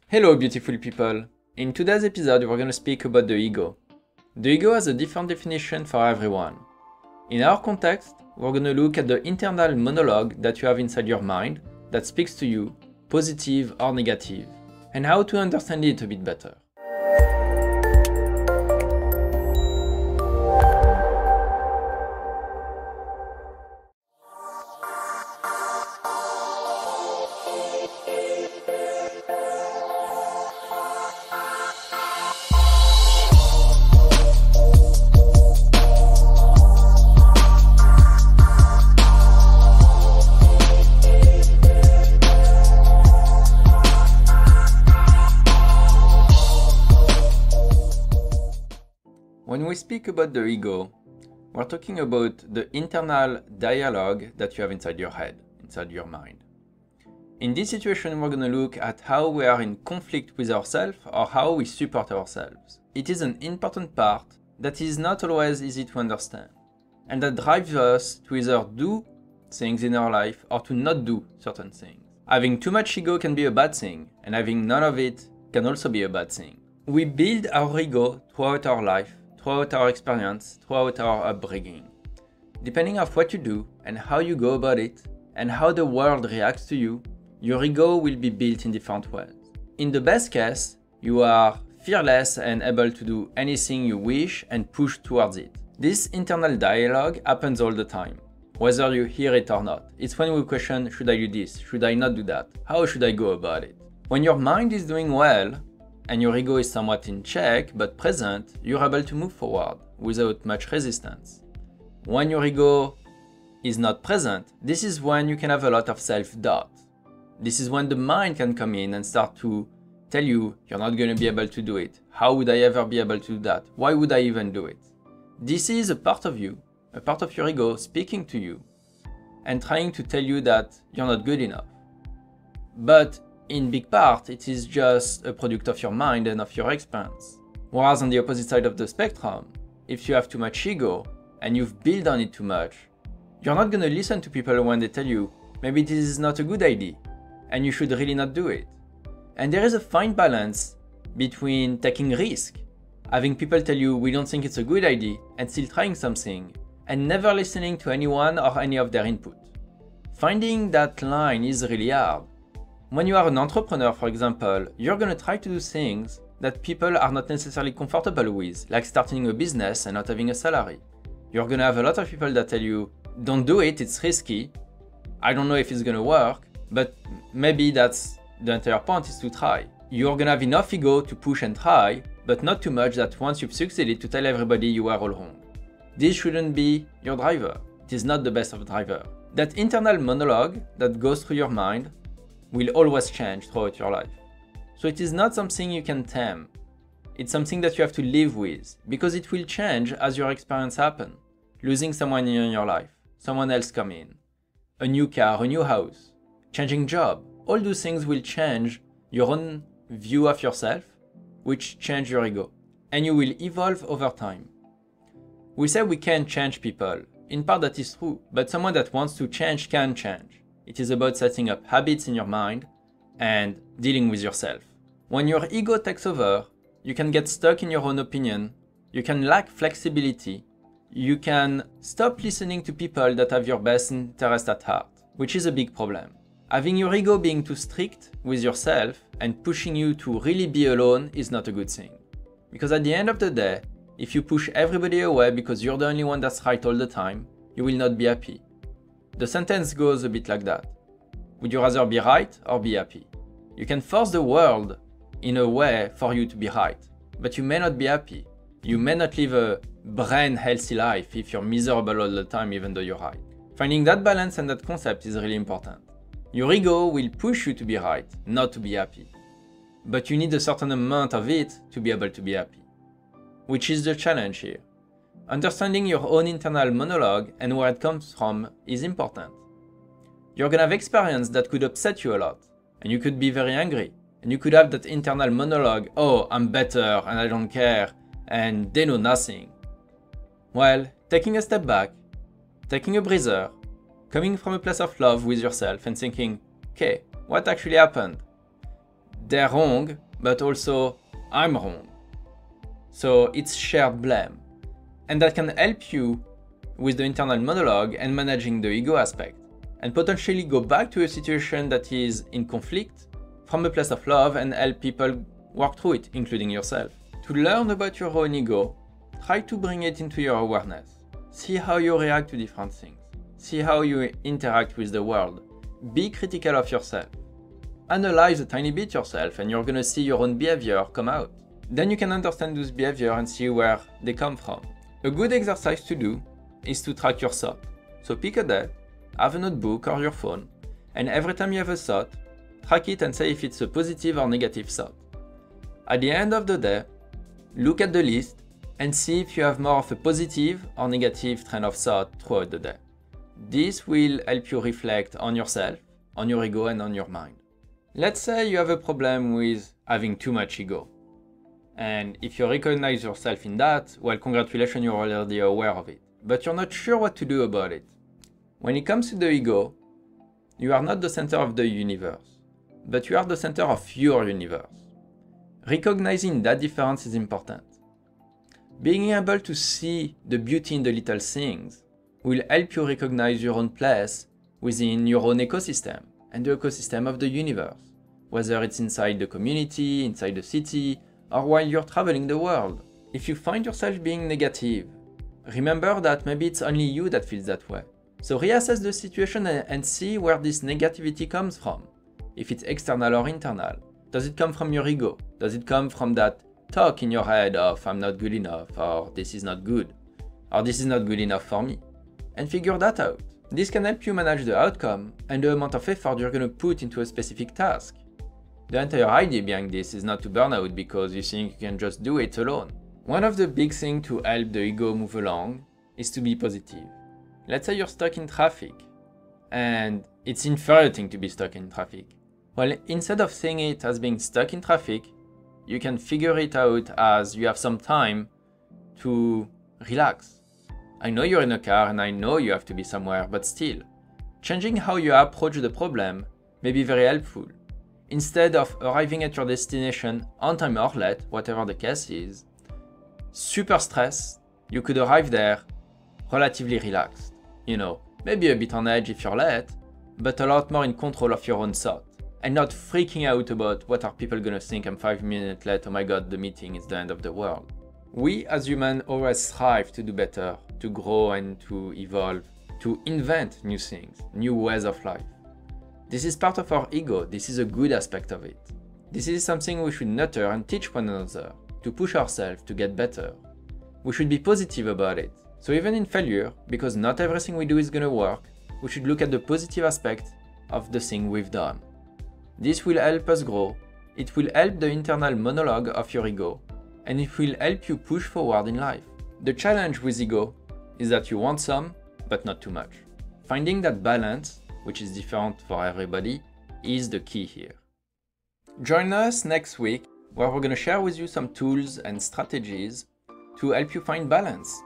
Hello beautiful people! In today's episode we're going to speak about the ego. The ego has a different definition for everyone. In our context, we're going to look at the internal monologue that you have inside your mind that speaks to you, positive or negative, and how to understand it a bit better. When we speak about the ego, we're talking about the internal dialogue that you have inside your head, inside your mind. In this situation, we're going to look at how we are in conflict with ourselves or how we support ourselves. It is an important part that is not always easy to understand, and that drives us to either do things in our life or to not do certain things. Having too much ego can be a bad thing, and having none of it can also be a bad thing. We build our ego throughout our life, throughout our experience, throughout our upbringing. Depending on what you do and how you go about it, and how the world reacts to you, your ego will be built in different ways. In the best case, you are fearless and able to do anything you wish and push towards it. This internal dialogue happens all the time, whether you hear it or not. It's when we question, should I do this? Should I not do that? How should I go about it? When your mind is doing well, and your ego is somewhat in check but present, you're able to move forward without much resistance. When your ego is not present, this is when you can have a lot of self-doubt. This is when the mind can come in and start to tell you you're not going to be able to do it. How would I ever be able to do that? Why would I even do it? This is a part of you, a part of your ego speaking to you and trying to tell you that you're not good enough. But in big part, it is just a product of your mind and of your experience. Whereas on the opposite side of the spectrum, if you have too much ego and you've built on it too much, you're not going to listen to people when they tell you, maybe this is not a good idea and you should really not do it. And there is a fine balance between taking risk, having people tell you we don't think it's a good idea and still trying something, and never listening to anyone or any of their input. Finding that line is really hard. When you are an entrepreneur, for example, you're going to try to do things that people are not necessarily comfortable with, like starting a business and not having a salary. You're going to have a lot of people that tell you, don't do it, it's risky, I don't know if it's going to work, but maybe that's the entire point, is to try. You're going to have enough ego to push and try, but not too much that once you've succeeded to tell everybody you are all wrong. This shouldn't be your driver. It is not the best of driver. That internal monologue that goes through your mind will always change throughout your life. So it is not something you can tame. It's something that you have to live with, because it will change as your experience happens. Losing someone in your life, someone else come in, a new car, a new house, changing job, all those things will change your own view of yourself, which change your ego, and you will evolve over time. We say we can't change people. In part that is true, but someone that wants to change can change. It is about setting up habits in your mind and dealing with yourself. When your ego takes over, you can get stuck in your own opinion, you can lack flexibility, you can stop listening to people that have your best interest at heart, which is a big problem. Having your ego being too strict with yourself and pushing you to really be alone is not a good thing. Because at the end of the day, if you push everybody away because you're the only one that's right all the time, you will not be happy. The sentence goes a bit like that. Would you rather be right or be happy? You can force the world in a way for you to be right, but you may not be happy. You may not live a brain-healthy life if you're miserable all the time even though you're right. Finding that balance and that concept is really important. Your ego will push you to be right, not to be happy. But you need a certain amount of it to be able to be happy. Which is the challenge here. Understanding your own internal monologue and where it comes from is important. You're gonna have experience that could upset you a lot, and you could be very angry, and you could have that internal monologue, oh, I'm better and I don't care, and they know nothing. Well, taking a step back, taking a breather, coming from a place of love with yourself and thinking, okay, what actually happened? they're wrong, but also I'm wrong. So it's shared blame. And that can help you with the internal monologue and managing the ego aspect, and potentially go back to a situation that is in conflict from a place of love and help people work through it, including yourself. To learn about your own ego, try to bring it into your awareness. See how you react to different things. See how you interact with the world. Be critical of yourself. Analyze a tiny bit yourself and you're gonna see your own behavior come out. Then you can understand those behaviors and see where they come from. A good exercise to do is to track your thought. So pick a day, have a notebook or your phone, and every time you have a thought, track it and say if it's a positive or negative thought. At the end of the day, look at the list and see if you have more of a positive or negative train of thought throughout the day. This will help you reflect on yourself, on your ego, and on your mind. Let's say you have a problem with having too much ego. And if you recognize yourself in that, well, congratulations, you're already aware of it. But you're not sure what to do about it. When it comes to the ego, you are not the center of the universe, but you are the center of your universe. Recognizing that difference is important. Being able to see the beauty in the little things will help you recognize your own place within your own ecosystem and the ecosystem of the universe, whether it's inside the community, inside the city, or while you're traveling the world. If you find yourself being negative, remember that maybe it's only you that feels that way. So reassess the situation and see where this negativity comes from. If it's external or internal. Does it come from your ego? Does it come from that talk in your head of I'm not good enough, or this is not good, or this is not good enough for me? And figure that out. This can help you manage the outcome and the amount of effort you're going to put into a specific task. The entire idea behind this is not to burn out because you think you can just do it alone. One of the big things to help the ego move along is to be positive. Let's say you're stuck in traffic, and it's infuriating to be stuck in traffic. Well, instead of seeing it as being stuck in traffic, you can figure it out as you have some time to relax. I know you're in a car and I know you have to be somewhere, but still, changing how you approach the problem may be very helpful. Instead of arriving at your destination on time or late, whatever the case is, super stressed, you could arrive there relatively relaxed. You know, maybe a bit on edge if you're late, but a lot more in control of your own thought. And not freaking out about what are people gonna think I'm 5 minutes late, oh my god, the meeting is the end of the world. We as humans always strive to do better, to grow and to evolve, to invent new things, new ways of life. This is part of our ego, this is a good aspect of it. This is something we should nurture and teach one another, to push ourselves to get better. We should be positive about it. So even in failure, because not everything we do is gonna work, we should look at the positive aspect of the thing we've done. This will help us grow, it will help the internal monologue of your ego, and it will help you push forward in life. The challenge with ego is that you want some, but not too much. Finding that balance, which is different for everybody, is the key here. Join us next week, where we're going to share with you some tools and strategies to help you find balance